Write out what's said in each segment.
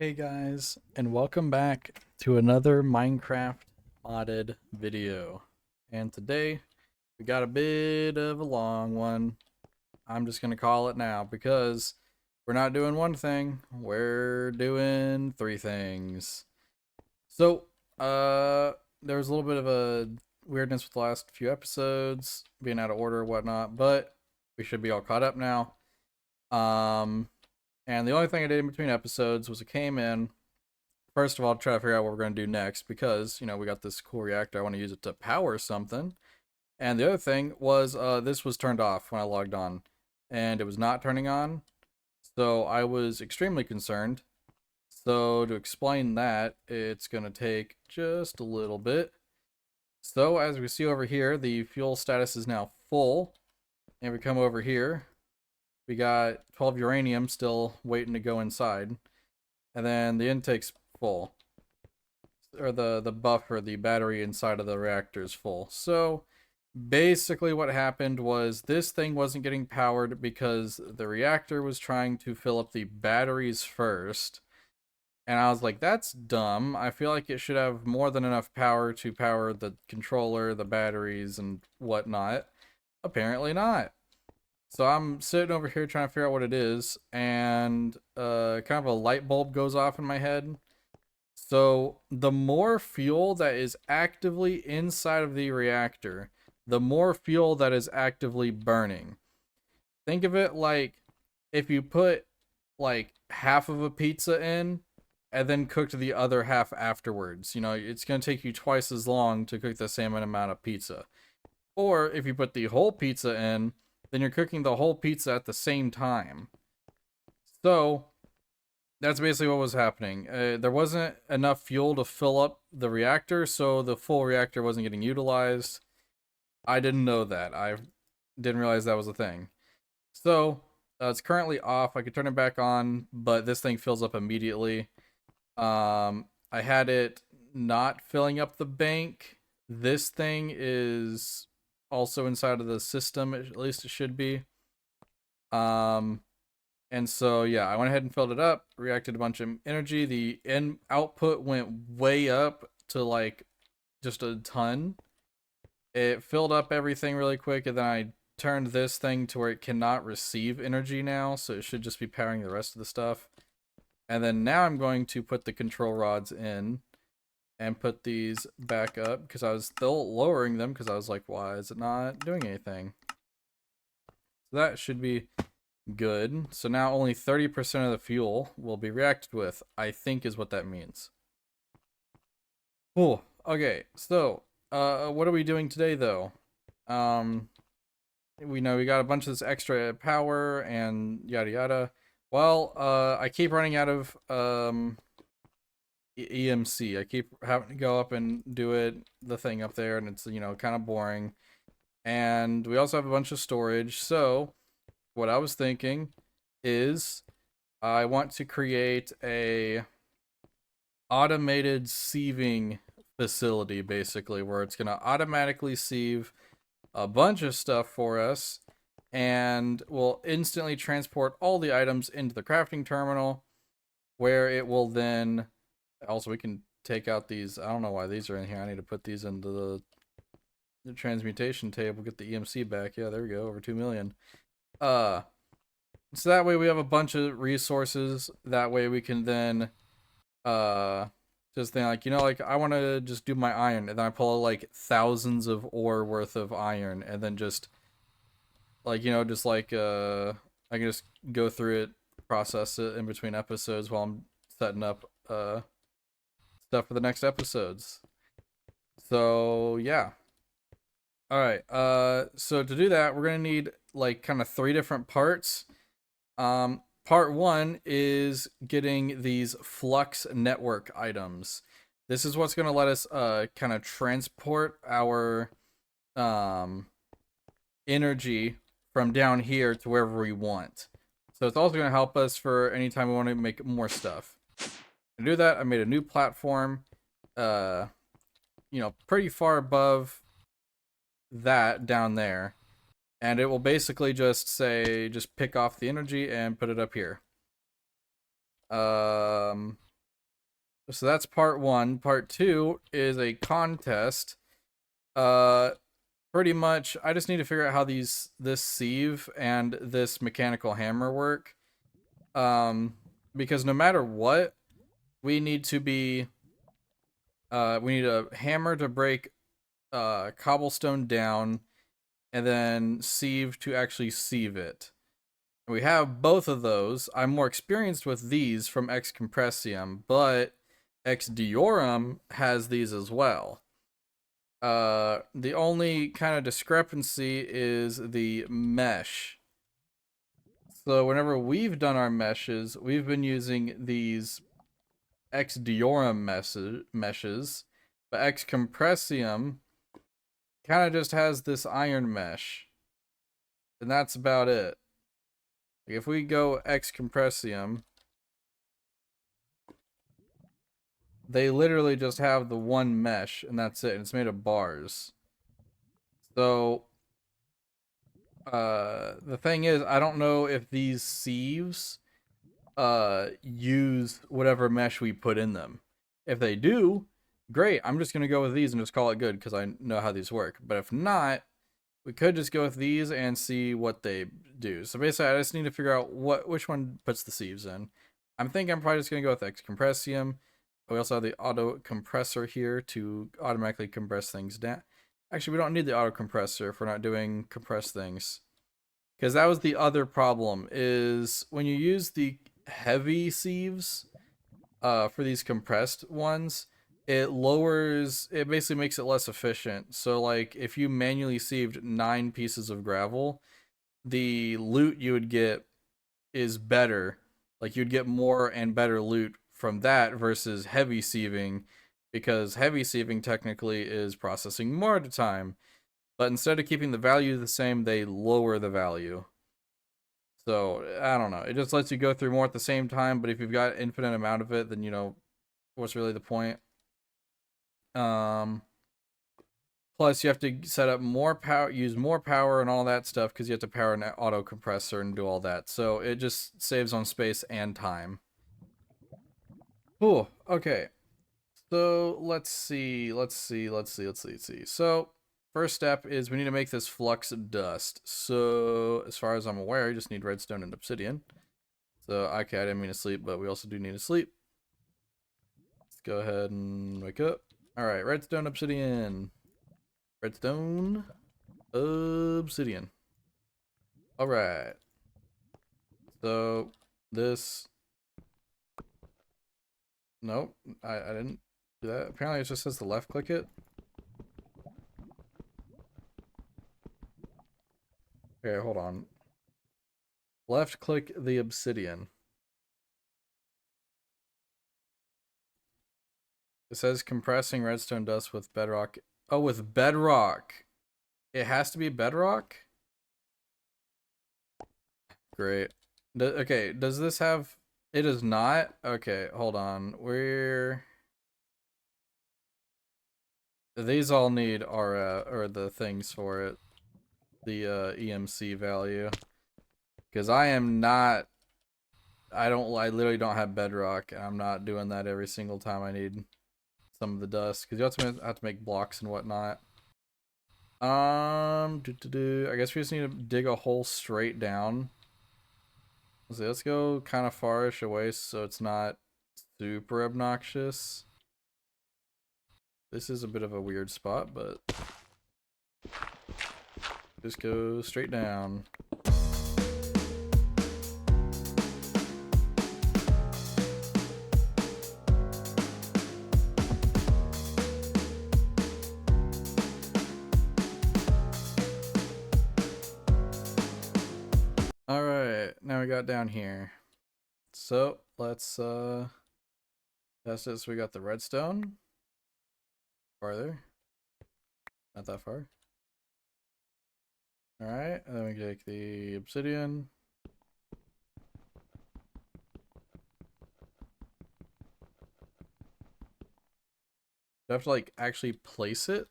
Hey guys, and welcome back to another Minecraft modded video. And today we got a bit of a long one. I'm just gonna call it now because we're not doing one thing, we're doing three things. So, there was a little bit of a weirdness with the last few episodes, being out of order and whatnot, but we should be all caught up now. And the only thing I did in between episodes was I came in. First of all, try to figure out what we're going to do next because, we got this cool reactor. I want to use it to power something. And the other thing was this was turned off when I logged on. And it was not turning on. So I was extremely concerned. So to explain that, it's going to take just a little bit. So as we see over here, the fuel status is now full. And we come over here. We got 12 uranium still waiting to go inside. And then the intake's full. Or the buffer, the battery inside of the reactor is full. So basically what happened was this thing wasn't getting powered because the reactor was trying to fill up the batteries first. And I was like, that's dumb. I feel like it should have more than enough power to power the controller, the batteries, and whatnot. Apparently not. So I'm sitting over here trying to figure out what it is, and kind of a light bulb goes off in my head. So the more fuel that is actively inside of the reactor, the more fuel that is actively burning. Think of it like if you put like half of a pizza in and then cooked the other half afterwards. It's going to take you twice as long to cook the same amount of pizza. Or if you put the whole pizza in, then you're cooking the whole pizza at the same time. So that's basically what was happening. There wasn't enough fuel to fill up the reactor, so the full reactor wasn't getting utilized. I didn't know that. I didn't realize that was a thing. So it's currently off. I could turn it back on, but this thing fills up immediately. I had it not filling up the bank. This thing is also inside of the system, at least it should be. And so yeah, I went ahead and filled it up, reacted a bunch of energy. The output went way up to like just a ton. It filled up everything really quick, and then I turned this thing to where it cannot receive energy now, so it should just be powering the rest of the stuff. And then now I'm going to put the control rods in and put these back up because I was still lowering them because I was like, why is it not doing anything? So that should be good. So now only 30% of the fuel will be reacted with, I think is what that means. Cool. Okay, so what are we doing today though? We know we got a bunch of this extra power and yada yada. Well, I keep running out of EMC. I keep having to go up and do the thing up there, and it's, kind of boring. And we also have a bunch of storage. So what I was thinking is I want to create a automated sieving facility, basically, where it's going to automatically sieve a bunch of stuff for us and will instantly transport all the items into the crafting terminal, where it will then also, we can take out these. I don't know why these are in here. I need to put these into the transmutation table, get the EMC back. Yeah, there we go, over 2 million. So that way we have a bunch of resources. That way we can then just think like, I want to just do my iron, and then I pull like thousands of ore worth of iron, and then just like, I can just go through it, process it in between episodes while I'm setting up stuff for the next episodes. So yeah. Alright, so to do that, we're gonna need like kind of 3 different parts. Part 1 is getting these flux network items. This is what's gonna let us kind of transport our energy from down here to wherever we want. So it's also gonna help us for anytime we want to make more stuff. To do that, I made a new platform, pretty far above that down there. And it will basically just say, just pick off the energy and put it up here. So that's part one. Part two is a contest. Uh, Pretty much, I just need to figure out how this sieve and this mechanical hammer work. Because no matter what, we need to be, we need a hammer to break cobblestone down, and then sieve to actually sieve it. We have both of those. I'm more experienced with these from X Compressium, but X Diorum has these as well. The only kind of discrepancy is the mesh. So whenever we've done our meshes, we've been using these X Diorum meshes, but X Compressium kind of just has this iron mesh, and that's about it. Like if we go X Compressium, they literally just have the one mesh, and that's it. And it's made of bars. So the thing is, I don't know if these sieves use whatever mesh we put in them. If they do, great. I'm just gonna go with these and just call it good because I know how these work. But if not, we could just go with these and see what they do. So basically, I just need to figure out which one puts the sieves in. I'm thinking I'm probably just gonna go with X Compressium. We also have the auto compressor here to automatically compress things down. Actually, we don't need the auto compressor if we're not doing compressed things. Because that was the other problem, is when you use the heavy sieves for these compressed ones, it basically makes it less efficient. So like if you manually sieved 9 pieces of gravel, the loot you would get is better. Like you'd get more and better loot from that versus heavy sieving, because heavy sieving technically is processing more at a time. But instead of keeping the value the same, they lower the value. So I don't know. It just lets you go through more at the same time, but if you've got infinite amount of it, then what's really the point? Um Plus you have to set up more power, use more power and all that stuff because you have to power an auto compressor and do all that. So it just saves on space and time. Cool. Okay. So let's see. So first step is we need to make this flux dust. So as far as I'm aware, you just need redstone and obsidian. So okay, I didn't mean to sleep, but we also do need to sleep. Let's go ahead and wake up. All right, redstone, obsidian, redstone, obsidian. All right. So this, nope, I didn't do that. Apparently it just says to left click it. Okay, hold on. Left click the obsidian. It says compressing redstone dust with bedrock. Oh, with bedrock. It has to be bedrock? Great. Okay, does this have... It is not? Okay, hold on. These all need our, or the things for it. The, EMC value. Because I am not... I literally don't have bedrock, and I'm not doing that every single time I need some of the dust. Because you have to make blocks and whatnot. I guess we just need to dig a hole straight down. Let's go kind of farish away so it's not super obnoxious. This is a bit of a weird spot, but just go straight down. Alright, now we got down here. So let's test it. So we got the redstone. Farther. Not that far. Alright, and then we take the obsidian. Do I have to like actually place it?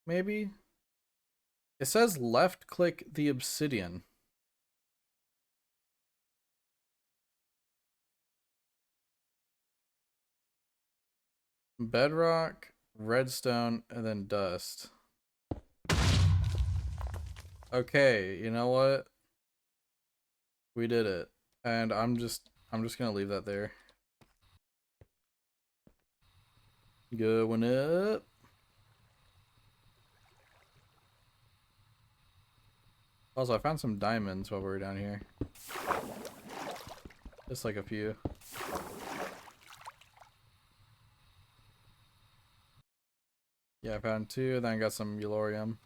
Maybe? It says left click the obsidian. Bedrock, redstone, and then dust. Okay, you know what? We did it. And I'm just gonna leave that there. Going up. Also, I found some diamonds while we were down here. Just like a few. Yeah, I found two, then I got some Eulorium.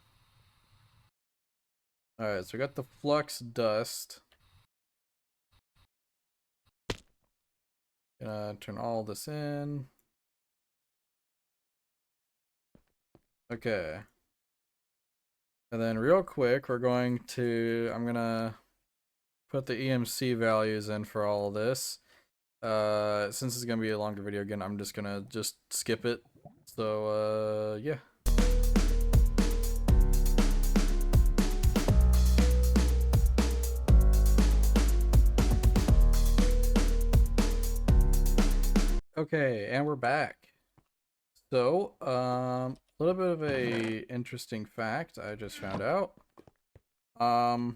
Alright, so we got the flux dust. Gonna turn all this in. Okay. And then real quick, I'm gonna put the EMC values in for all of this. Since it's gonna be a longer video again, I'm just gonna skip it. So, yeah. Okay, and we're back. So, a little bit of a interesting fact I just found out. I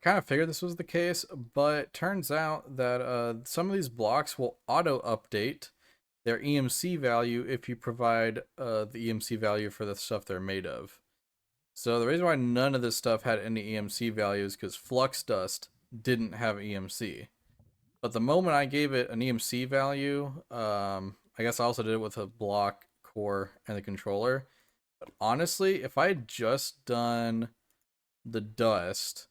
kind of figured this was the case, but it turns out that some of these blocks will auto-update their EMC value if you provide the EMC value for the stuff they're made of. So the reason why none of this stuff had any EMC values is because flux dust didn't have EMC. But the moment I gave it an EMC value, I guess I also did it with a block, core, and the controller. But honestly, if I had just done the dust,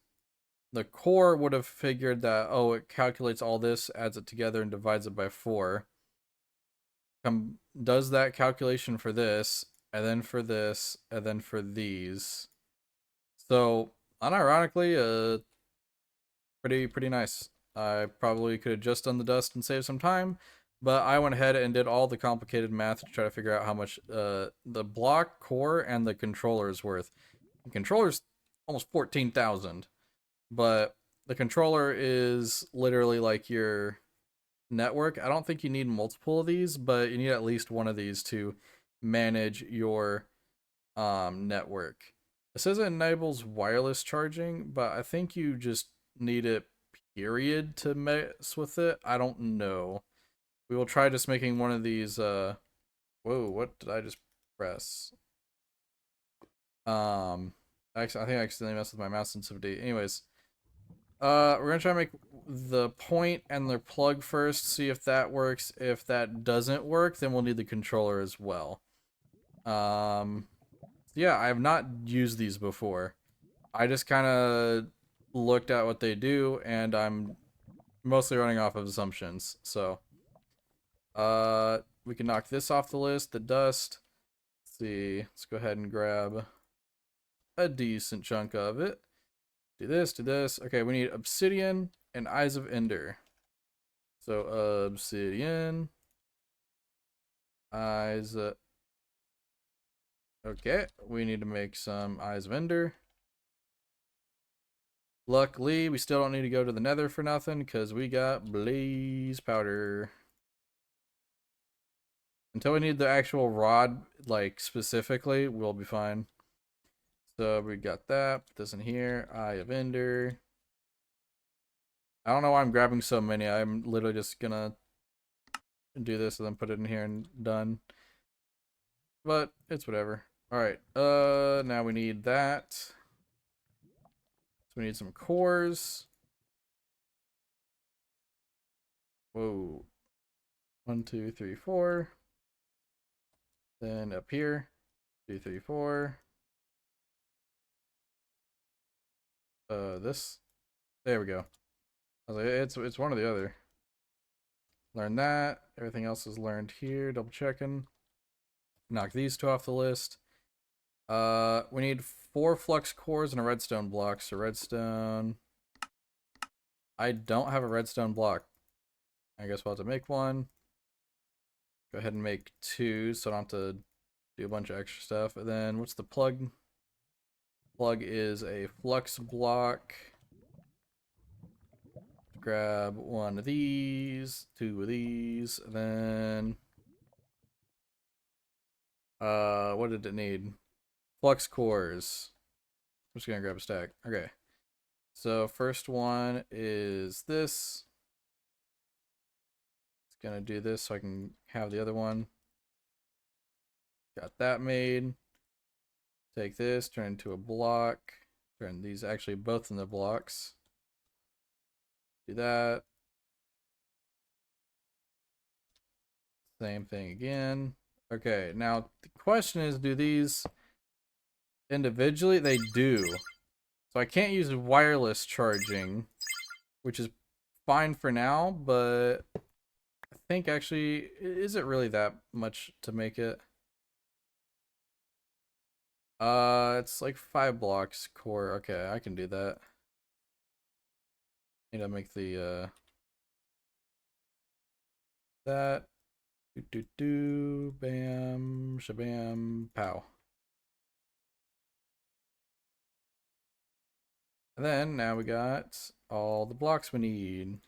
the core would have figured that, oh, it calculates all this, adds it together, and divides it by 4. Does that calculation for this, and then for this, and then for these. So, unironically, pretty nice. I probably could have just done the dust and saved some time, but I went ahead and did all the complicated math to try to figure out how much the block, core, and the controller is worth. The controller's almost 14,000, but the controller is literally like your network. I don't think you need multiple of these, but you need at least one of these to manage your network. It says it enables wireless charging, but I think you just need it period to mess with it. I don't know. We will try just making one of these whoa, what did I just press? Actually, I think I accidentally messed with my mouse sensitivity. Anyways, we're gonna try to make the point and the plug first, see if that works. If that doesn't work, then we'll need the controller as well. Yeah, I have not used these before. I just kind of looked at what they do, and I'm mostly running off of assumptions. So, we can knock this off the list, the dust. Let's see, let's go ahead and grab a decent chunk of it. Do this, do this. Okay, we need obsidian and eyes of ender. So, obsidian, eyes. Okay, we need to make some eyes of ender. Luckily, we still don't need to go to the nether for nothing because we got blaze powder. Until we need the actual rod, like specifically, we'll be fine. So we got that. Put this in here. Eye of ender. I don't know why I'm grabbing so many. I'm literally just gonna do this and then put it in here and done. But it's whatever. Alright, now we need that. So we need some cores. Whoa. 1, 2, 3, 4. Then up here. 2, 3, 4. This. There we go. I was like, it's one or the other. Learn that. Everything else is learned here. Double checking. Knock these two off the list. We need 4 flux cores and a redstone block. So redstone. I don't have a redstone block. I guess we'll have to make one. Go ahead and make 2 so I don't have to do a bunch of extra stuff. And then what's the plug? Plug is a flux block. Grab 1 of these, 2 of these, and then What did it need? Flux cores. I'm just gonna grab a stack. Okay. So first one is this. It's gonna do this so I can have the other one. Got that made. Take this, turn it into a block. Turn these actually both into blocks. Do that. Same thing again. Okay, now the question is, do these individually? They do. So I can't use wireless charging, which is fine for now, but I think actually, is it really that much to make it? It's like 5 blocks core. Okay, I can do that. Need to make the that bam shabam pow. And then now we got all the blocks we need.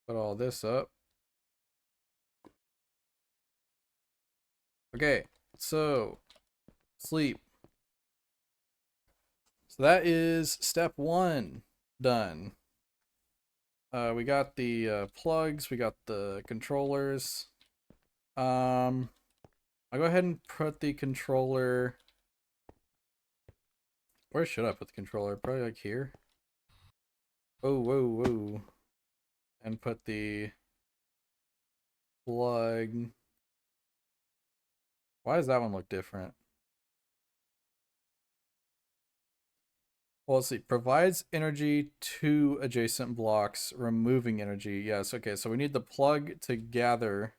Put all this up. Okay, so sleep. So that is step 1 done. We got the plugs, we got the controllers. I'll go ahead and put the controller. Where should I put the controller? Probably like here. Oh, whoa, whoa. And put the plug. Why does that one look different? Well, let's see. Provides energy to adjacent blocks, removing energy. Yes, okay. So we need the plug to gather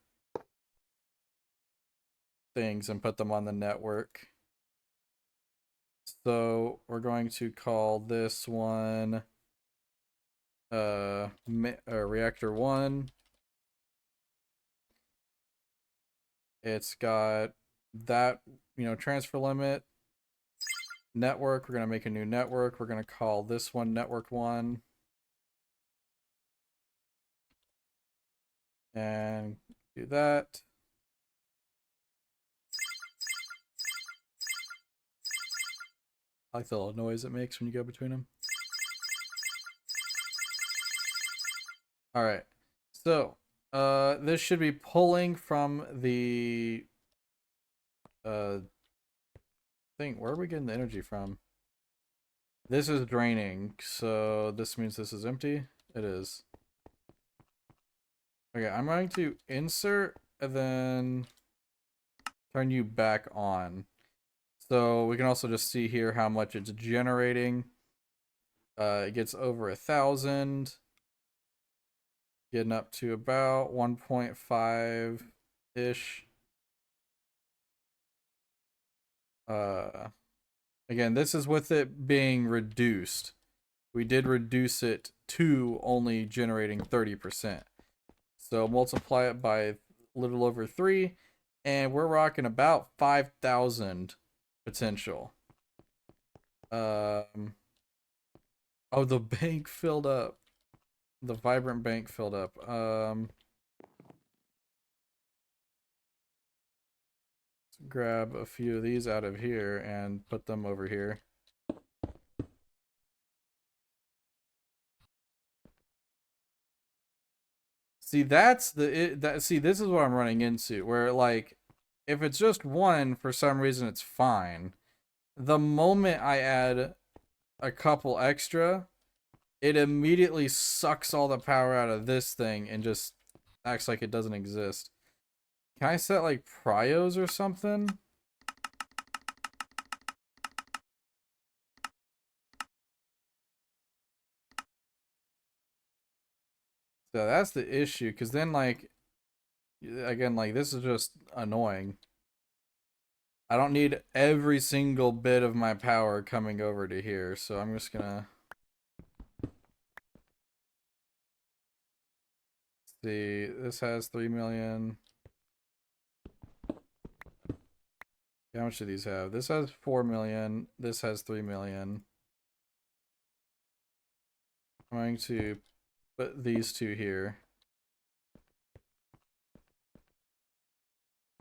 things and put them on the network. So we're going to call this one reactor 1. It's got that, transfer limit. Network, we're going to make a new network. We're going to call this one network 1. And do that. I like the little noise it makes when you go between them. All right. So, this should be pulling from the thing. Where are we getting the energy from? This is draining, so this means this is empty. It is. Okay, I'm going to insert and then turn you back on. So we can also just see here how much it's generating. It gets over 1,000. Getting up to about 1.5-ish. Again, this is with it being reduced. We did reduce it to only generating 30%. So multiply it by a little over 3, and we're rocking about 5,000 potential. Oh, the bank filled up. The vibrant bank filled up. Let's grab a few of these out of here and put them over here. See, this is what I'm running into, where like if it's just one, for some reason it's fine. The moment I add a couple extra, it immediately sucks all the power out of this thing and just acts like it doesn't exist. Can I set like pryos or something? So that's the issue, because then like, again, like this is just annoying. I don't need every single bit of my power coming over to here, so I'm just gonna see. This has 3 million. How much do these have? This has 4 million. This has 3 million. I'm going to put these two here.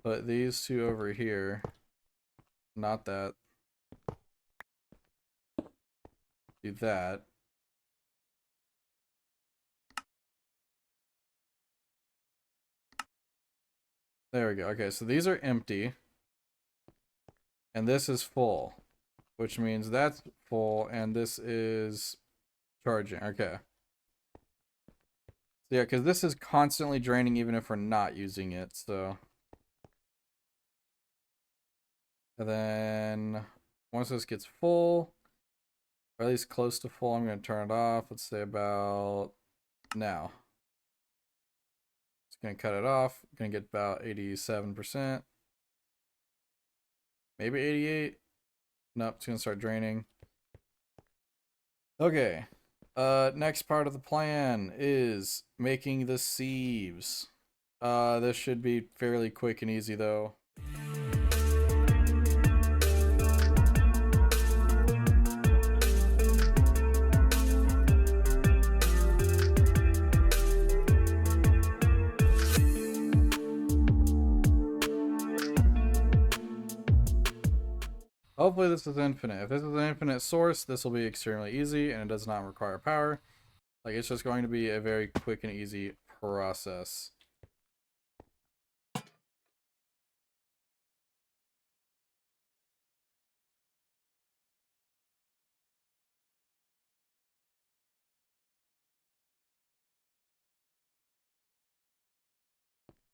Put these two over here. Not that. Do that. There we go. Okay, so these are empty. And this is full. Which means that's full, and this is charging. Okay. So yeah, because this is constantly draining even if we're not using it, so. And then once this gets full, or at least close to full, I'm going to turn it off. Let's say about now. It's going to cut it off. Going to get about 87%. Maybe 88. Nope, it's going to start draining. Okay. Next part of the plan is making the sieves. This should be fairly quick and easy though. Hopefully this is infinite. If this is an infinite source, this will be extremely easy and it does not require power. Like, it's just going to be a very quick and easy process.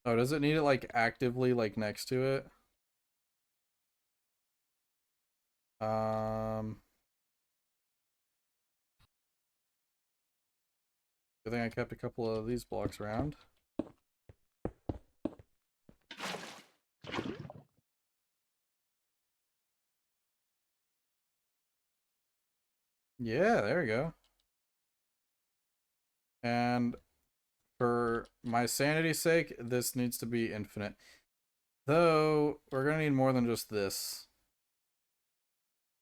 Oh, does it need it like actively like next to it? I think I kept a couple of these blocks around. Yeah, there we go. And for my sanity's sake, this needs to be infinite. Though, we're gonna need more than just this.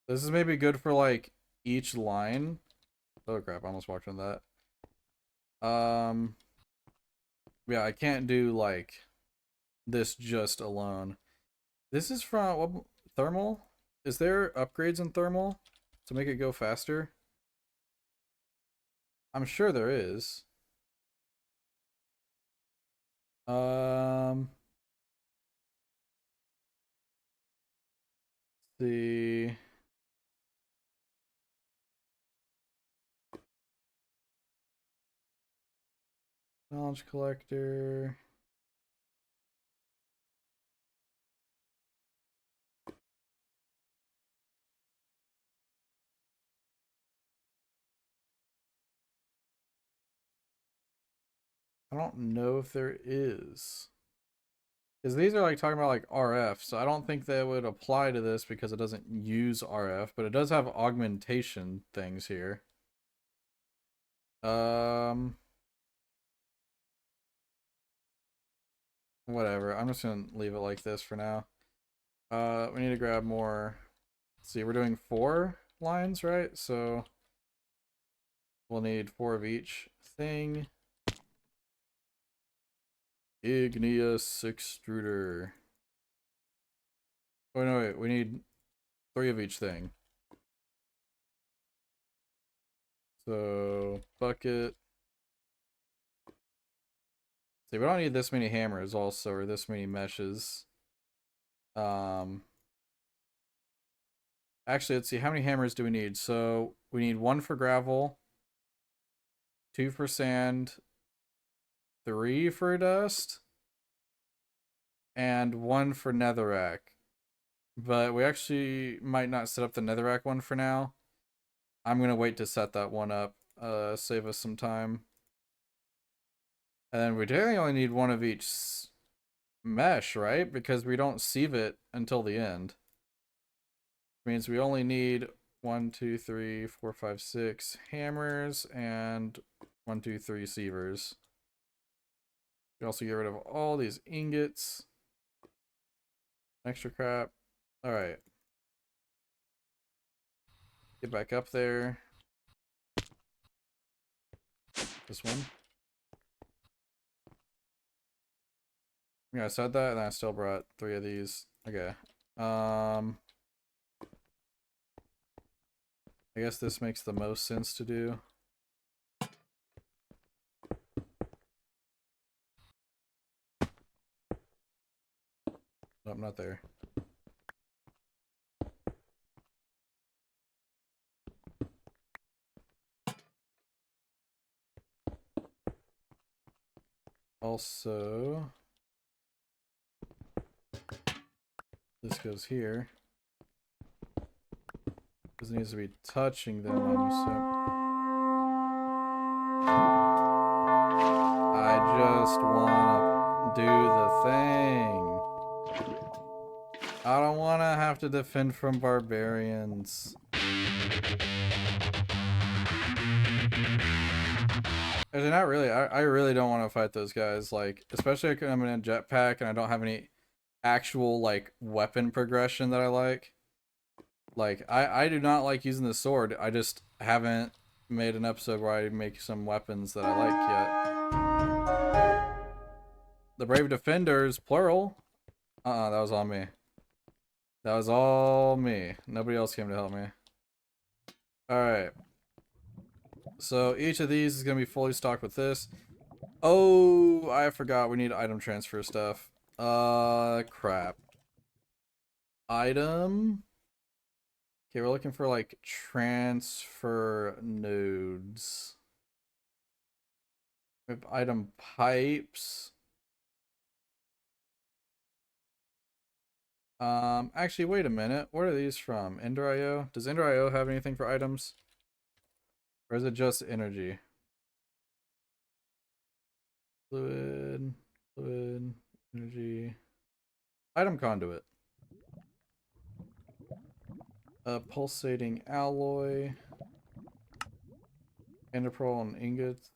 This is maybe good for like each line. Oh crap, I almost walked into that. Yeah, I can't do like this just alone. This is from what, thermal? Is there upgrades in thermal to make it go faster? I'm sure there is. See. Knowledge collector. I don't know if there is. Because these are like talking about like RF, so I don't think they would apply to this because it doesn't use RF, but it does have augmentation things here. Whatever. I'm just gonna leave it like this for now. We need to grab more. Let's see, we're doing 4 lines, right? So we'll need 4 of each thing. Igneous extruder. Oh no, wait, we need 3 of each thing. So bucket. See, we don't need this many hammers also, or this many meshes. Actually, let's see, how many hammers do we need? So we need 1 for gravel, 2 for sand, 3 for dust, and 1 for netherrack. But we actually might not set up the netherrack one for now. I'm gonna wait to set that one up, save us some time. And then we definitely only need 1 of each mesh, right? Because we don't sieve it until the end. Means we only need 1, 2, 3, 4, 5, 6 hammers and 1, 2, 3 sievers. We also get rid of all these ingots. Extra crap. Alright. Get back up there. This one. Yeah, I said that, and I still brought 3 of these. Okay. I guess this makes the most sense to do. Nope, not there. Also, this goes here. This needs to be touching them, I'm assuming. I just want to do the thing. I don't want to have to defend from barbarians. Actually, not really. I really don't want to fight those guys. Like, especially if I'm in a jetpack and I don't have any actual, like, weapon progression that I like. Like, I do not like using the sword. I just haven't made an episode where I make some weapons that I like yet. The Brave Defenders, plural. That was all me. That was all me. Nobody else came to help me. Alright. So each of these is going to be fully stocked with this. Oh, I forgot we need item transfer stuff. Crap. Item. Okay, we're looking for like transfer nodes. We have item pipes. Actually, wait a minute. What are these from? Ender.io? Does Ender.io have anything for items? Or is it just energy? Fluid, energy. Item conduit. Pulsating alloy. Ender pearl and ingots.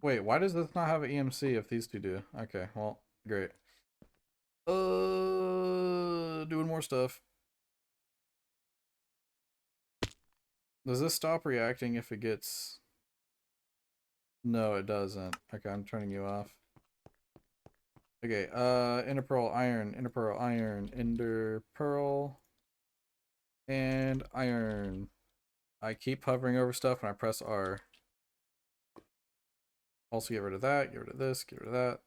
Wait, why does this not have an EMC if these two do? Okay, well, great. Doing more stuff. Does this stop reacting if it gets... No, it doesn't. Okay, I'm turning you off. Okay, ender pearl, iron, ender pearl, iron, ender pearl, and iron. I keep hovering over stuff when I press R. Also get rid of that, get rid of this, get rid of that.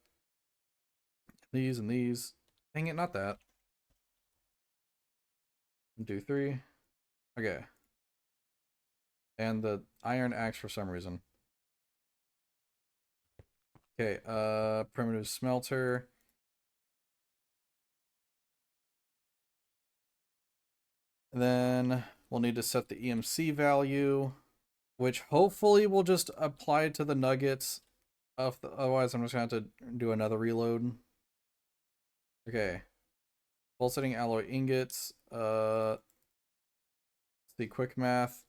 These and these. Dang it, not that. Do 3. Okay. And the iron axe for some reason. Okay, primitive smelter. And then we'll need to set the EMC value, which hopefully will just apply to the nuggets. Otherwise, I'm just going to have to do another reload. Okay. Pulsating alloy ingots. Let's see, quick math.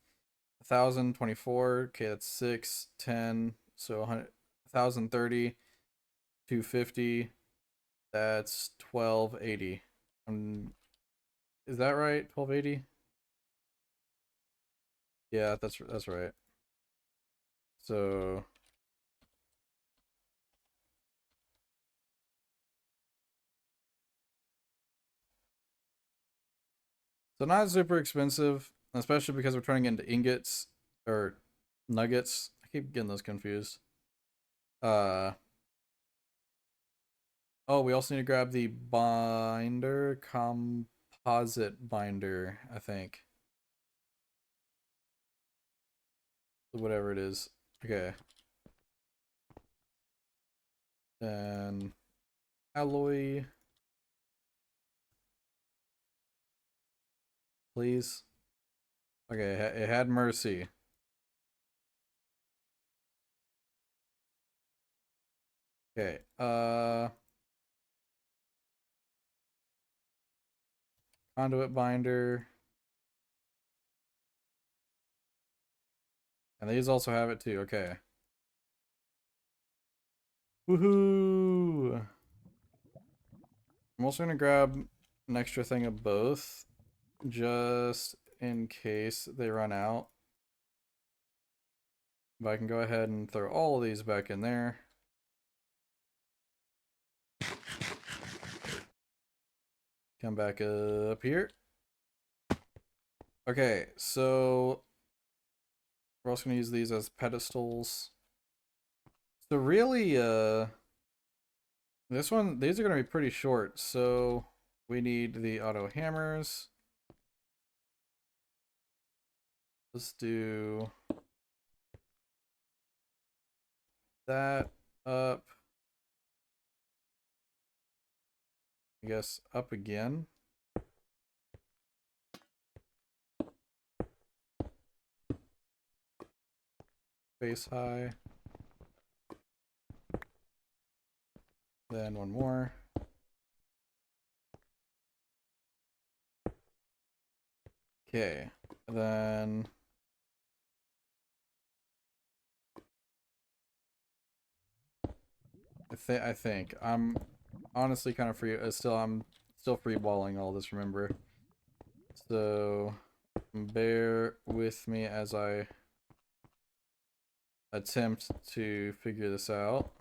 1,024. Okay, that's 6, 10. So 1,030. 250. That's 1,280. Is that right? 1,280? Yeah, that's right. So not super expensive, especially because we're turning into ingots or nuggets. I keep getting those confused. Oh, we also need to grab the binder, composite binder, I think. Whatever it is. Okay. Then alloy. Please. Okay, it had mercy. Okay, conduit binder. And these also have it too, okay. Woohoo! I'm also gonna grab an extra thing of both, just in case they run out. But I can go ahead and throw all of these back in there. Come back up here. Okay, so we're also gonna use these as pedestals. So really, these are gonna be pretty short. So we need the auto hammers. Let's do that up. I guess up again. Face high. Then one more. Okay. Then I think I'm honestly kind of free. I'm still free balling all this. Remember, so bear with me as I attempt to figure this out.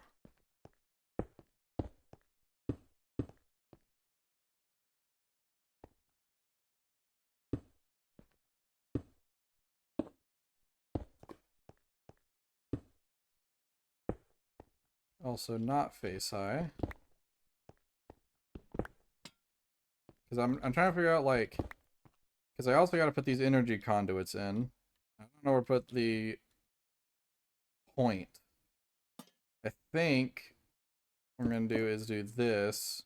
Also, not face high, because I'm trying to figure out like. Because I also got to put these energy conduits in. I don't know where to put the point. I think what I'm going to do is do this.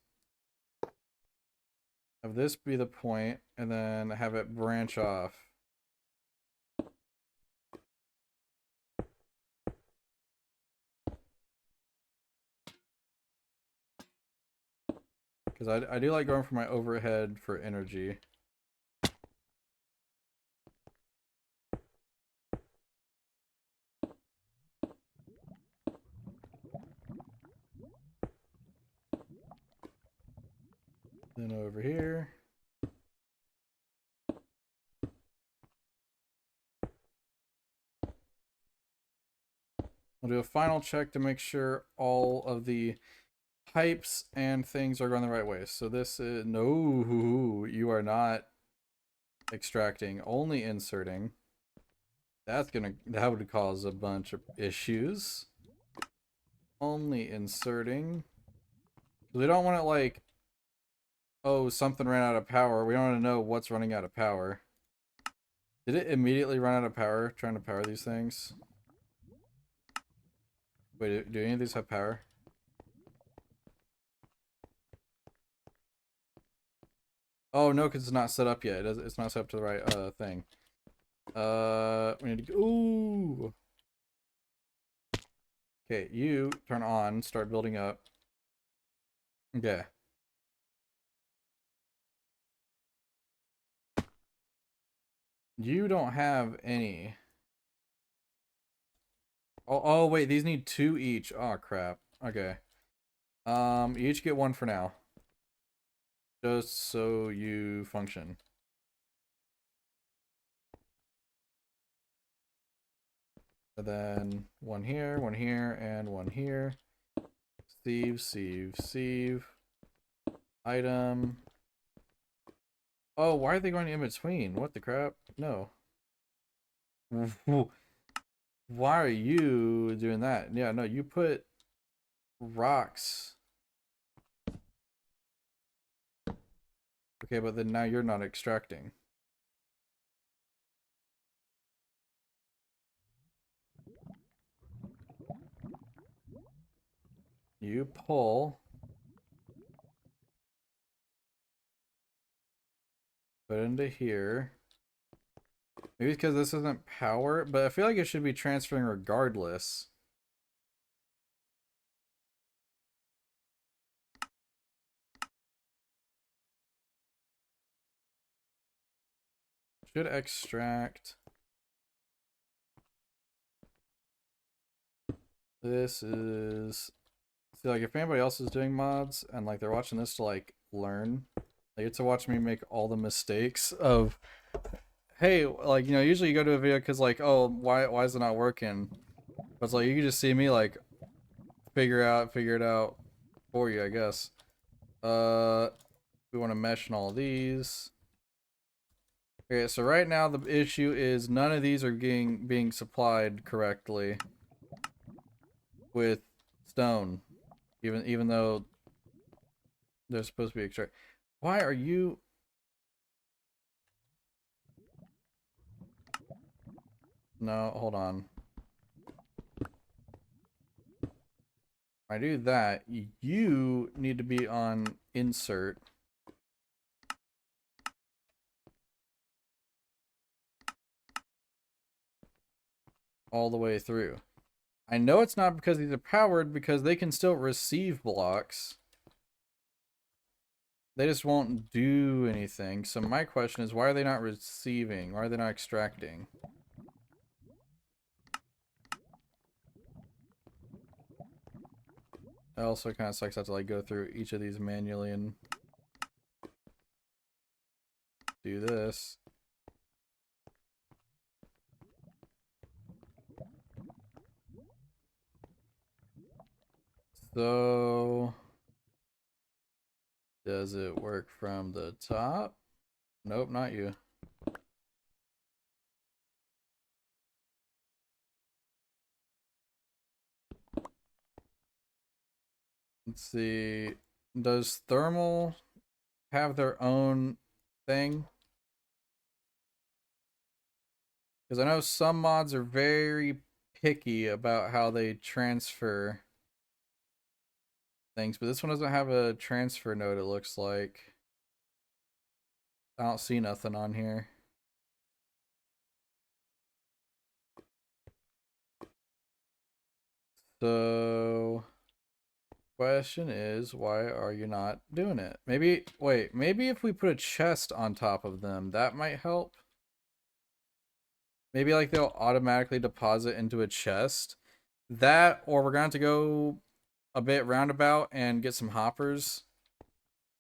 Have this be the point, and then have it branch off. Because I do like going for my overhead for energy. Then over here. I'll do a final check to make sure all of the pipes and things are going the right way. So this is, no, you are not extracting, only inserting. That would cause a bunch of issues. Only inserting. We don't want it like, oh, something ran out of power. We don't want to know what's running out of power. Did it immediately run out of power trying to power these things? Wait, do any of these have power? Oh no, because it's not set up yet. It's not set up to the right thing. We need to go. Ooh. Okay, you turn on, start building up. Okay. You don't have any. Oh wait, these need 2 each. Oh crap. Okay. You each get 1 for now. Just so you function. And then 1 here, 1 here, and 1 here. Sieve. Item. Oh, why are they going in between? What the crap? No. Why are you doing that? Yeah, no, you put rocks. Okay, but then now you're not extracting. You pull. Put into here. Maybe because this isn't power, but I feel like it should be transferring regardless. Should extract. This is, see, like if anybody else is doing mods and like they're watching this to like learn, they get to watch me make all the mistakes of, hey, like, you know, usually you go to a video because like, oh, why is it not working? But it's like you can just see me like figure it out for you, I guess. We want to mesh in all these. Okay, so right now the issue is none of these are being supplied correctly with stone, even though they're supposed to be extract. Why are you? No, hold on. If I do that, you need to be on insert. All the way through. I know it's not because these are powered, because they can still receive blocks. They just won't do anything. So my question is, why are they not receiving? Why are they not extracting? It also kind of sucks to have to like go through each of these manually and do this. So does it work from the top? Nope, not you. Let's see. Does thermal have their own thing? Because I know some mods are very picky about how they transfer things, but this one doesn't have a transfer node, it looks like. I don't see nothing on here. So, question is, why are you not doing it? Maybe, wait, maybe if we put a chest on top of them, that might help. Maybe like they'll automatically deposit into a chest. That, or we're going to have to go a bit roundabout and get some hoppers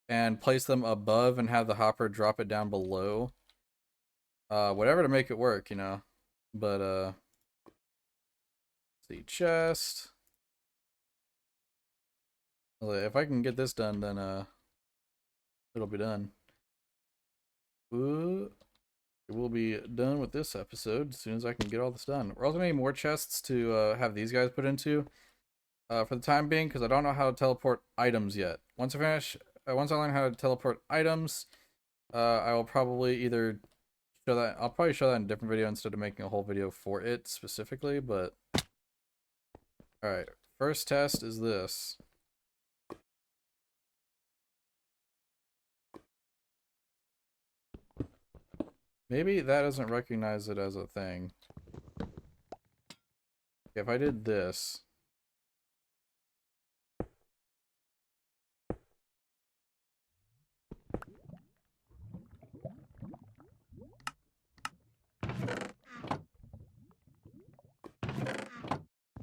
and place them above and have the hopper drop it down below. Whatever to make it work, you know. But see, chest. If I can get this done, then it'll be done. Ooh, it will be done with this episode as soon as I can get all this done. We're also gonna need more chests to have these guys put into for the time being, because I don't know how to teleport items yet. Once I learn how to teleport items, I will probably either show that. I'll probably show that in a different video instead of making a whole video for it specifically. But all right, first test is this. Maybe that doesn't recognize it as a thing. If I did this.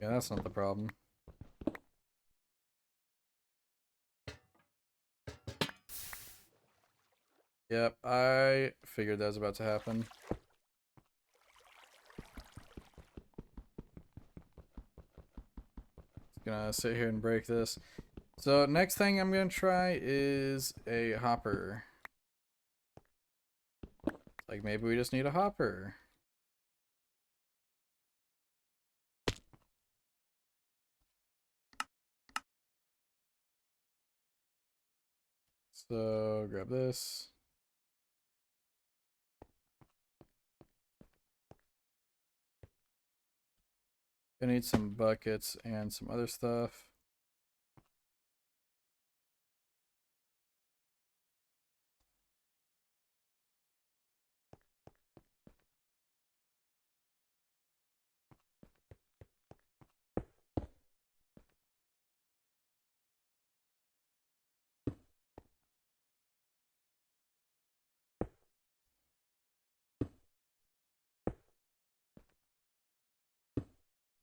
Yeah, that's not the problem. Yep, I figured that was about to happen. Just gonna sit here and break this. So next thing I'm gonna try is a hopper. Like maybe we just need a hopper. So grab this. Gonna need some buckets and some other stuff.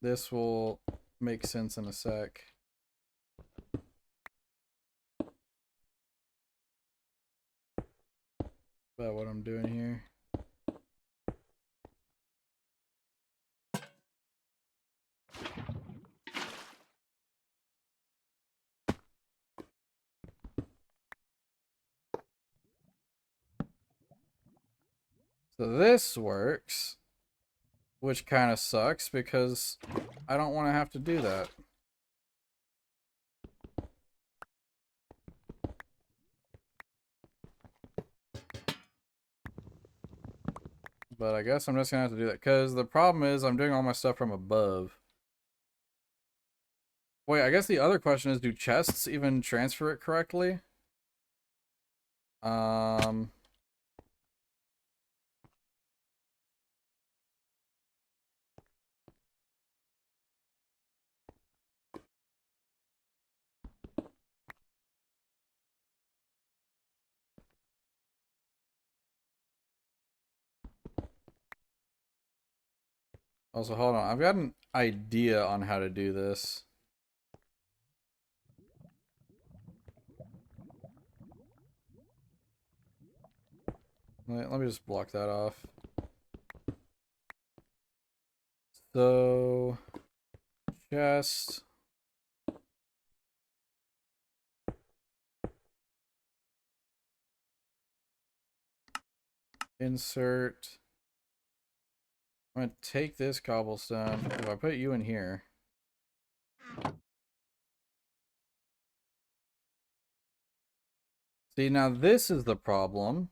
This will make sense in a sec. About what I'm doing here. So this works, which kind of sucks because I don't want to have to do that. But I guess I'm just gonna have to do that because the problem is I'm doing all my stuff from above. Wait, I guess the other question is, do chests even transfer it correctly? Um, also, hold on. I've got an idea on how to do this. Let me just block that off. So, chest. Insert. I'm gonna take this cobblestone. If I put you in here. See, now this is the problem.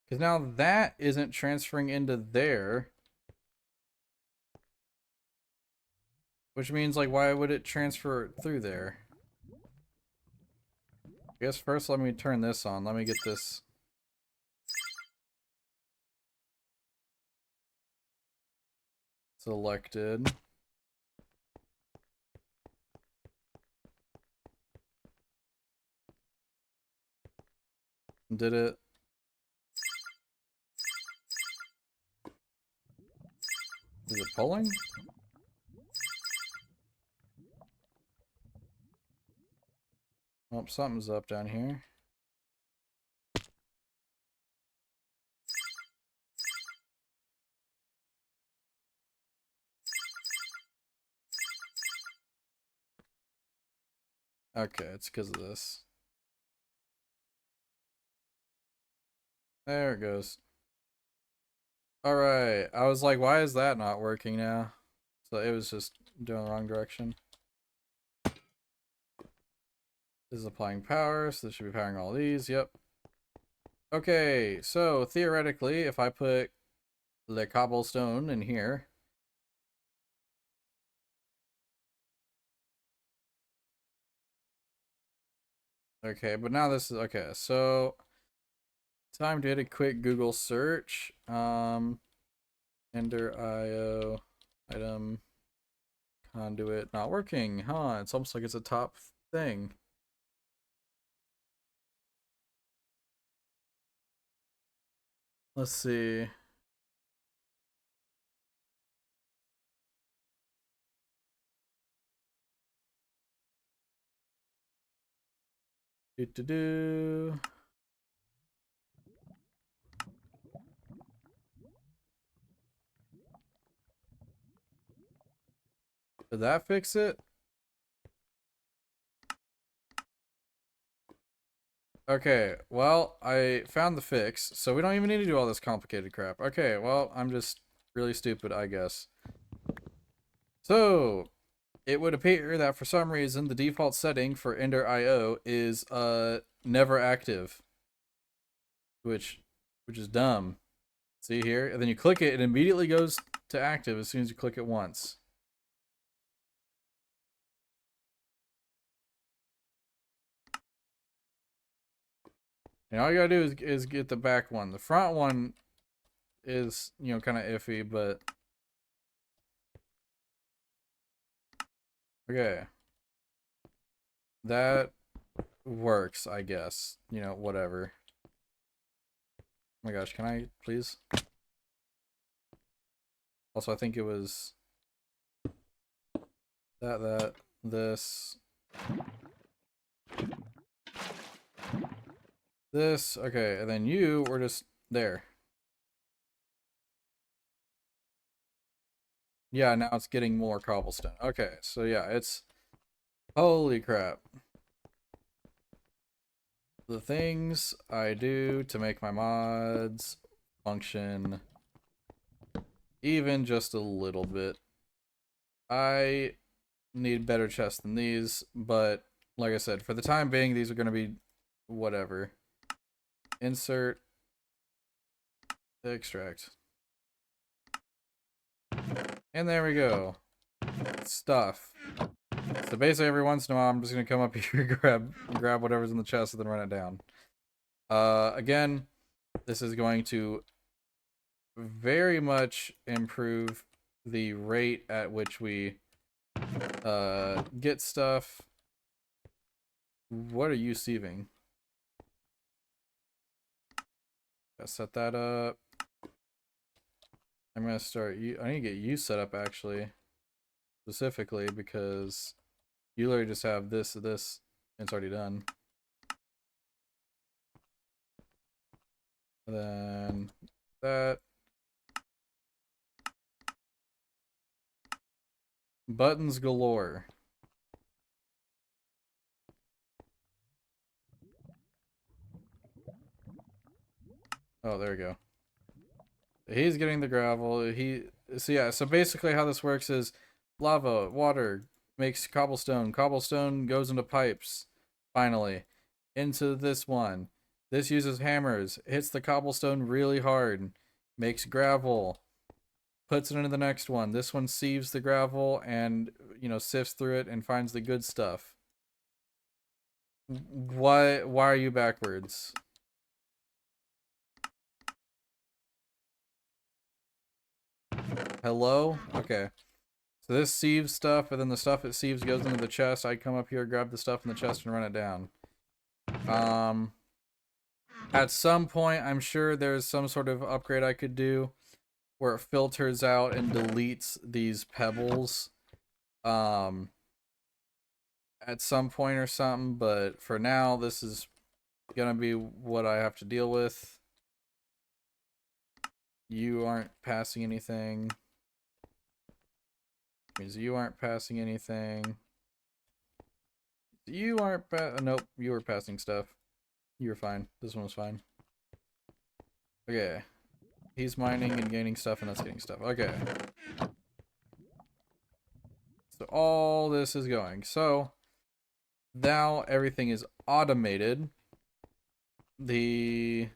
Because now that isn't transferring into there. Which means, like, why would it transfer through there? I guess first let me turn this on. Let me get this. Selected. Did it? Is it pulling? Oh, something's up down here. Okay, it's because of this. There it goes. Alright, I was like, why is that not working now? So it was just doing the wrong direction. This is applying power, so this should be powering all these, yep. Okay, so theoretically, if I put the cobblestone in here, okay, but now this is, okay, so time did a quick Google search. Ender IO item conduit not working, huh? It's almost like it's a top thing. Let's see. Do. Did that fix it? Okay, well, I found the fix, so we don't even need to do all this complicated crap. Okay, well, I'm just really stupid, I guess. So, it would appear that for some reason the default setting for Ender IO is never active, which is dumb. See here, and then you click it, it immediately goes to active as soon as you click it once. And all you gotta do is get the back one. The front one is, you know, kind of iffy, but okay. That works, I guess. You know, whatever. Oh my gosh, can I please? Also, I think it was this. This, okay, and then you were just there. Yeah, now it's getting more cobblestone. Okay, so yeah, it's... Holy crap. The things I do to make my mods function even just a little bit. I need better chests than these, but like I said, for the time being, these are going to be whatever. Insert, extract. And there we go. Stuff. So basically every once in a while, I'm just going to come up here, grab whatever's in the chest, and then run it down. Again, this is going to very much improve the rate at which we get stuff. What are you sieving? Gotta set that up. I'm gonna start you. I need to get you set up actually, specifically because you literally just have this, and it's already done. And then that. Buttons galore. Oh, there we go. He's getting the gravel. So basically how this works is lava, water makes cobblestone. Cobblestone goes into pipes, finally, into this one. This uses hammers, hits the cobblestone really hard, makes gravel, puts it into the next one. This one sieves the gravel and, sifts through it and finds the good stuff. Why are you backwards? Hello? Okay. So this sieves stuff, and then the stuff it sieves goes into the chest. I come up here, grab the stuff in the chest, and run it down. At some point, I'm sure there's some sort of upgrade I could do where it filters out and deletes these pebbles. At some point or something, but for now, this is gonna be what I have to deal with. You aren't passing anything. Means you aren't passing anything. You aren't nope, you were passing stuff. You were fine. This one was fine. Okay. He's mining and gaining stuff, and that's getting stuff. Okay. So all this is going. So now everything is automated. Honestly,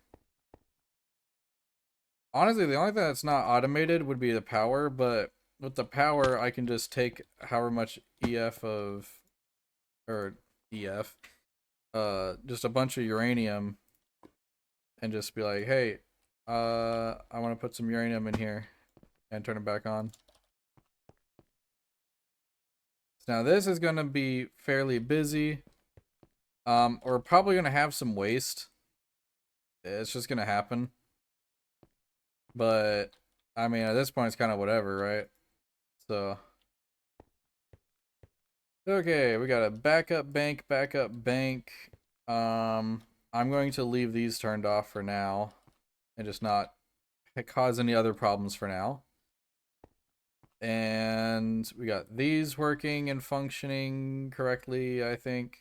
the only thing that's not automated would be the power, but with the power, I can just take however much EF, just a bunch of uranium, and just be like, hey, I want to put some uranium in here, and turn it back on. So now this is gonna be fairly busy. We're probably gonna have some waste. It's just gonna happen. But I mean, at this point, it's kind of whatever, right? So, okay, we got a backup bank. I'm going to leave these turned off for now and just not cause any other problems for now. And we got these working and functioning correctly, I think.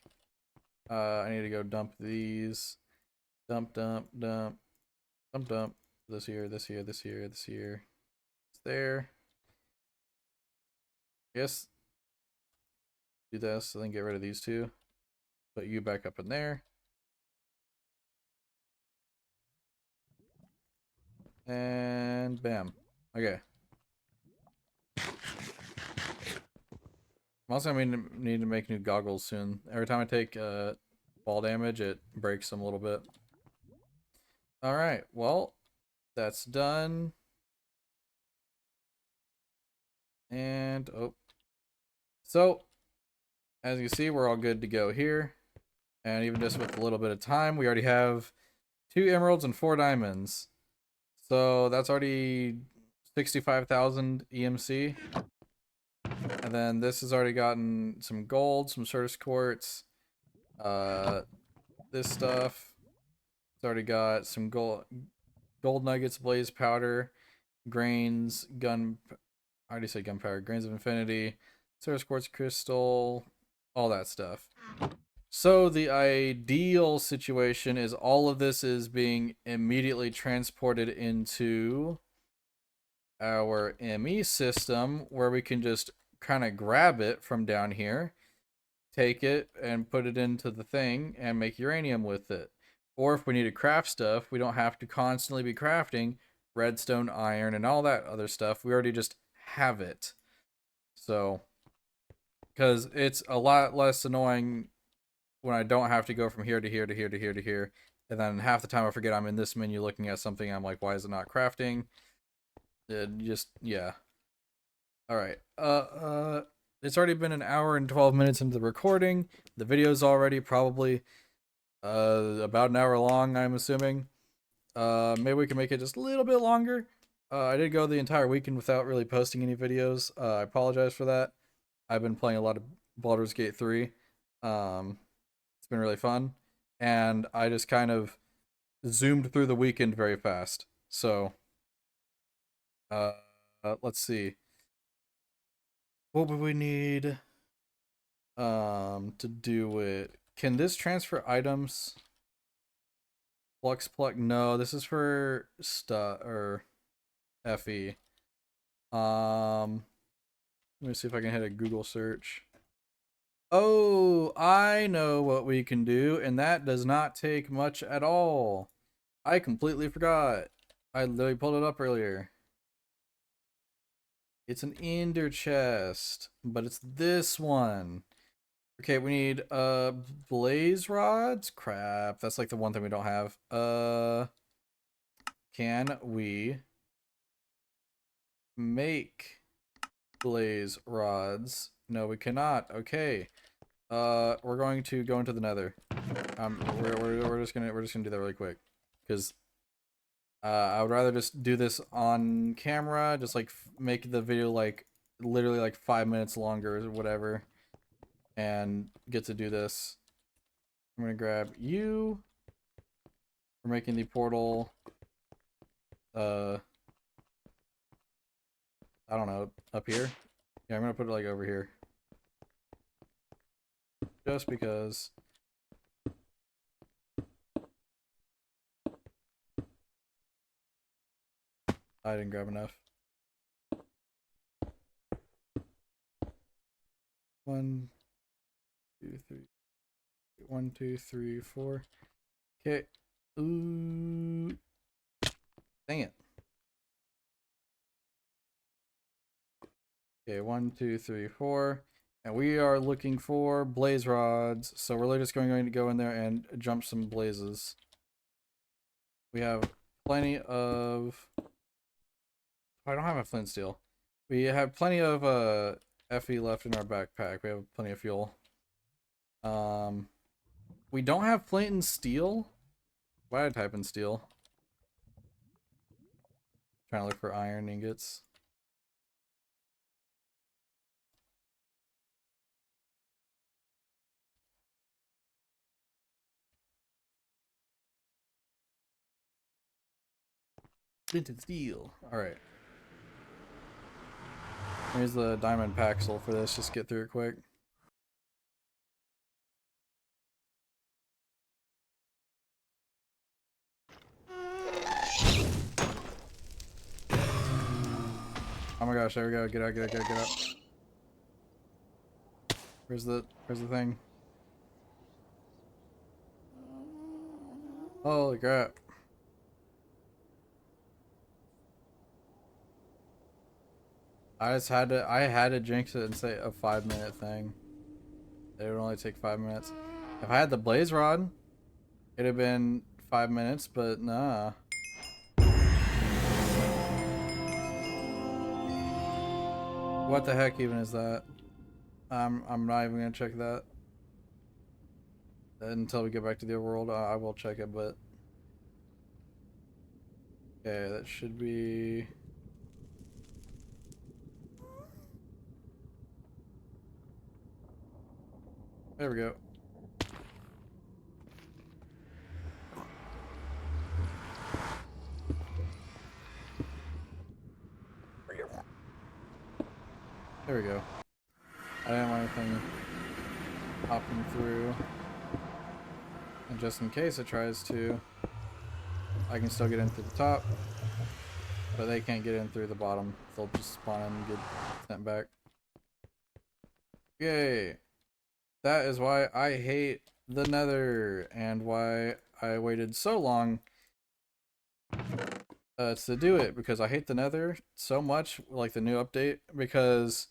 I need to go dump these. Dump. This here. It's there. Yes. Do this, and then get rid of these two. Put you back up in there. And bam. Okay. I'm also going to need to make new goggles soon. Every time I take fall damage, it breaks them a little bit. Alright, well, that's done. And, oh. So, as you see, we're all good to go here. And even just with a little bit of time, we already have 2 emeralds and 4 diamonds. So that's already 65,000 EMC. And then this has already gotten some gold, some source quartz. This stuff. It's already got some gold nuggets, blaze powder, grains, I already said gunpowder, grains of infinity, source quartz crystal, all that stuff. So the ideal situation is all of this is being immediately transported into our ME system where we can just kind of grab it from down here, take it and put it into the thing and make uranium with it. Or if we need to craft stuff, we don't have to constantly be crafting redstone, iron, and all that other stuff. We already just have it. So, because it's a lot less annoying when I don't have to go from here to here to here to here to here. And then half the time I forget I'm in this menu looking at something. I'm like, why is it not crafting? Yeah. Alright. It's already been an hour and 12 minutes into the recording. The video's already probably about an hour long, I'm assuming. Maybe we can make it just a little bit longer. I did go the entire weekend without really posting any videos. I apologize for that. I've been playing a lot of Baldur's Gate 3. It's been really fun. And I just kind of zoomed through the weekend very fast. So, let's see. What would we need to do it? Can this transfer items? Flux plug? No, this is for stuff or FE. Let me see if I can hit a Google search. Oh, I know what we can do, and that does not take much at all. I completely forgot. I literally pulled it up earlier. It's an ender chest, but it's this one. Okay, we need blaze rods. Crap, that's like the one thing we don't have. Can we make blaze rods? No, we cannot. Okay. We're going to go into the nether. We're just gonna do that really quick, because I would rather just do this on camera, just like make the video like literally like 5 minutes longer or whatever, and get to do this. I'm gonna grab you. We're making the portal. I don't know, up here. Yeah, I'm gonna put it like over here. Just because. I didn't grab enough. 1, 2, 3. 1, 2, 3, 4. Okay. Ooh. Dang it. Okay, 1, 2, 3, 4. And we are looking for blaze rods. So we're literally just going to go in there and jump some blazes. We have plenty of... I don't have a flint steel. We have plenty of FE left in our backpack. We have plenty of fuel. We don't have flint and steel. Why did I type in steel? Trying to look for iron ingots. Flint and steel. Alright. Here's the diamond paxel for this. Just get through it quick. Oh my gosh, there we go. Get out, get out, get out, get out. Where's the thing? Holy crap. I had to jinx it and say a 5-minute thing. It would only take 5 minutes. If I had the blaze rod, it'd have been 5 minutes, but nah. What the heck even is that? I'm not even gonna check that until we get back to the overworld. I will check it, but okay, that should be. There we go. There we go. I didn't want anything hopping through. And just in case it tries to, I can still get in through the top. but they can't get in through the bottom. They'll just spawn in and get sent back. Yay! That is why I hate the Nether and why I waited so long to do it, because I hate the Nether so much, like the new update, because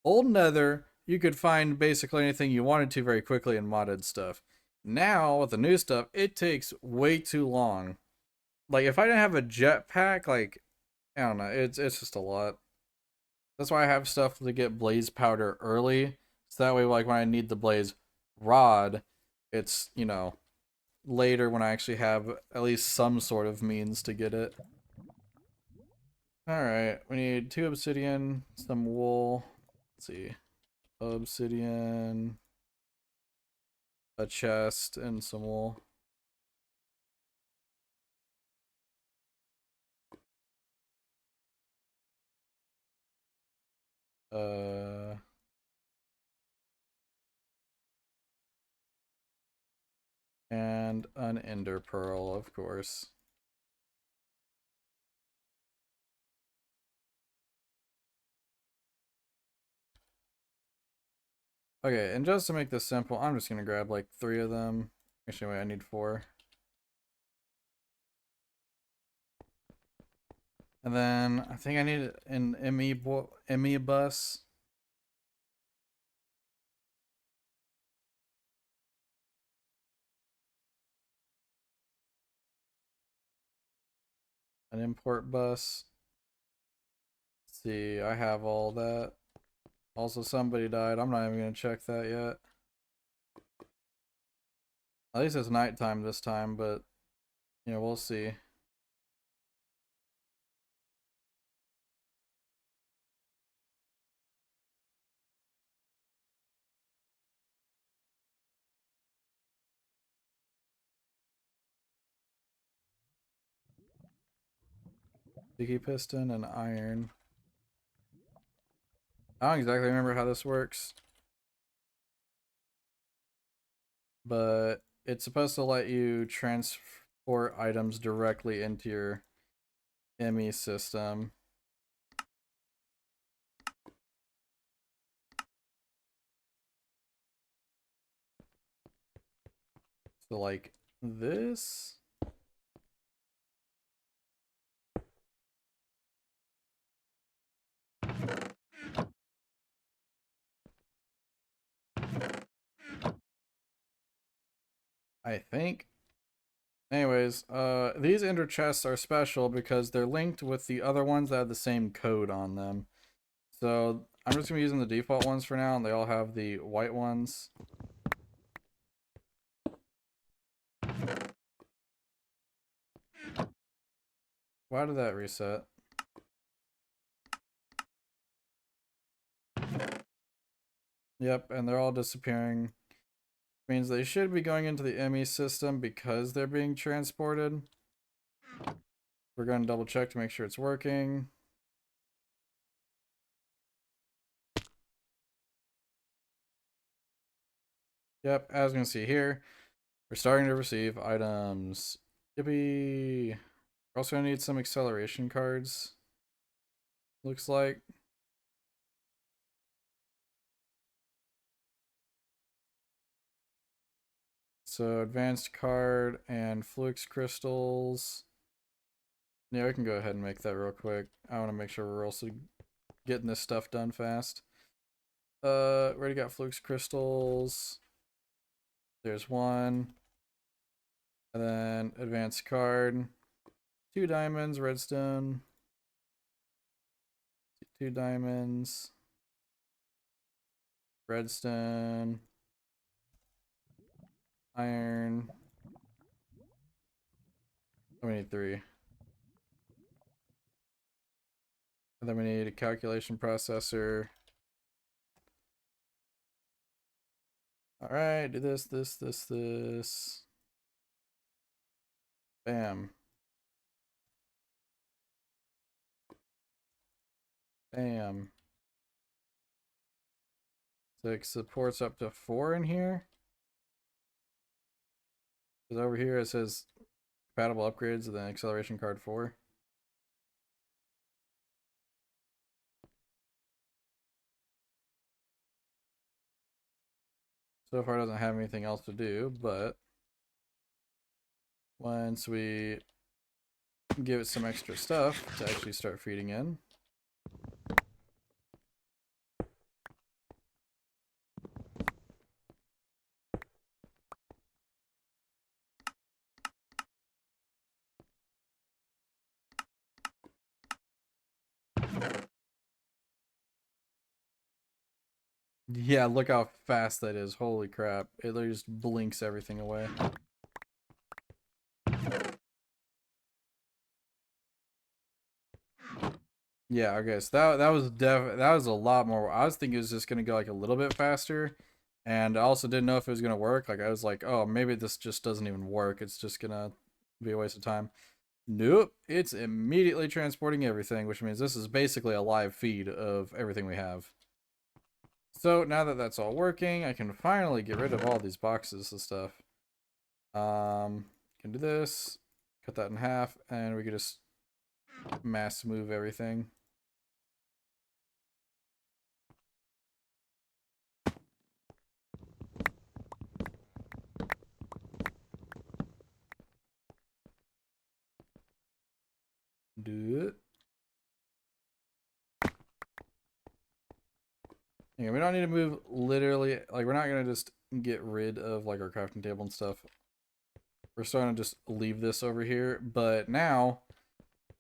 old Nether you could find basically anything you wanted to very quickly in modded stuff. Now with the new stuff, it takes way too long. Like if I didn't have a jetpack, like I don't know, it's just a lot. That's why I have stuff to get blaze powder early, so that way like when I need the blaze rod, it's, you know, later when I actually have at least some sort of means to get it. Alright, we need 2 obsidian, some wool. Let's see. Obsidian, a chest, and some wool. Uh, and an ender pearl, of course. Okay, and just to make this simple, I'm just gonna grab like 3 of them. Actually, wait, I need 4. And then I think I need an ME bus. An import bus. Let's see, I have all that. Also, somebody died. I'm not even gonna check that yet. At least it's nighttime this time, but you know, we'll see. Sticky piston and iron. I don't exactly remember how this works, but it's supposed to let you transport items directly into your ME system. So like this. I think. Anyways, these ender chests are special because they're linked with the other ones that have the same code on them. So I'm just gonna be using the default ones for now, and they all have the white ones. Why did that reset? Yep, and they're all disappearing. Means they should be going into the ME system because they're being transported. We're going to double check to make sure it's working. Yep, as you can see here, we're starting to receive items. Yippee! We're also going to need some acceleration cards, looks like. So advanced card and flux crystals. Yeah, we can go ahead and make that real quick. I want to make sure we're also getting this stuff done fast. Already got flux crystals. There's 1. And then advanced card. 2 diamonds, redstone. 2 diamonds. Redstone. Iron. Oh, we need 3. And then we need a calculation processor. Alright, do this. Bam. Bam. So it supports up to 4 in here. Because over here it says compatible upgrades and then acceleration card 4. So far doesn't have anything else to do, but once we give it some extra stuff to actually start feeding in. Yeah, look how fast that is. Holy crap. It literally just blinks everything away. Yeah, okay, so that was a lot more. I was thinking it was just gonna go like a little bit faster, and I also didn't know if it was gonna work. Like I was like, oh, maybe this just doesn't even work. It's just gonna be a waste of time. Nope, it's immediately transporting everything, which means this is basically a live feed of everything we have. So now that that's all working, I can finally get rid of all these boxes and stuff. Can do this, cut that in half, and we can just mass move everything. Do it. Yeah, we don't need to move literally, like we're not gonna just get rid of like our crafting table and stuff. We're still gonna just leave this over here, but now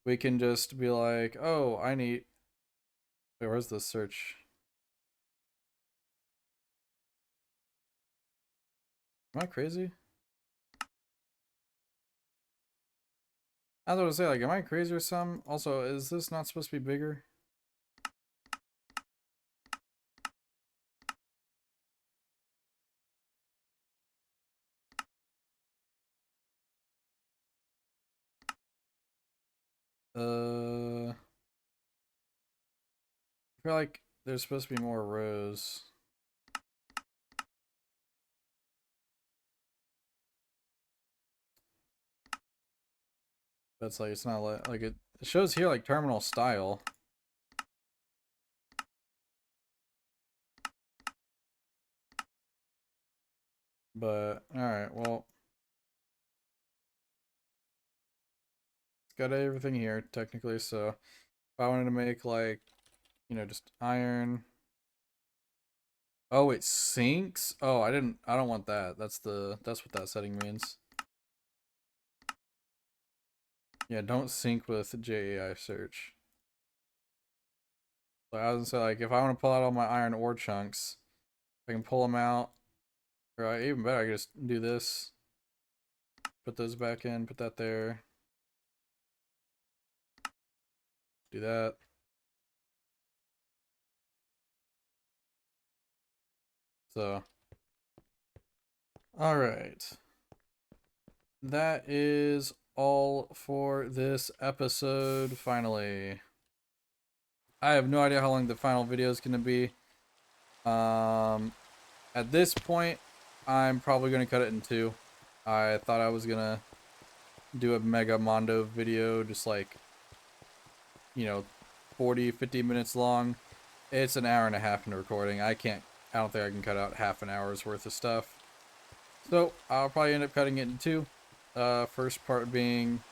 we can just be like, oh, I need, wait, where's the search? Am I crazy? I was about to say, like, am I crazy or something? Also, is this not supposed to be bigger? I feel like there's supposed to be more rows. But it's like, it's not like it shows here like terminal style. But, alright, well. It's got everything here, technically, so if I wanted to make like, you know, just iron. Oh, it syncs? Oh, I don't want that. That's what that setting means. Yeah, don't sync with JAI search. So I was gonna say, like, if I want to pull out all my iron ore chunks, I can pull them out. Or even better, I can just do this. Put those back in, put that there. Do that. So, alright. That is all for this episode, finally. I have no idea how long the final video is going to be. At this point, I'm probably going to cut it in two. I thought I was going to do a mega Mondo video, just like, you know, 40, 50 minutes long. It's an hour and a half into recording. I don't think I can cut out half an hour's worth of stuff. So, I'll probably end up cutting it in two. First part being,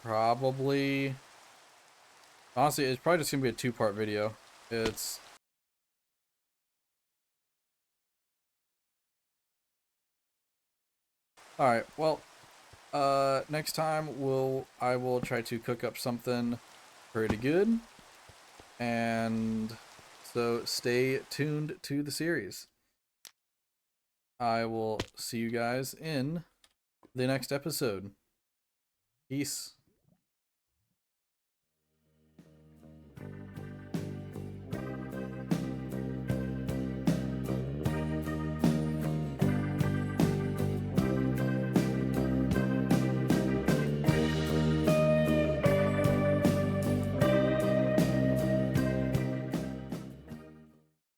probably, honestly, it's probably just going to be a two-part video. It's alright, well, next time I will try to cook up something pretty good. And so stay tuned to the series. I will see you guys in the next episode. Peace.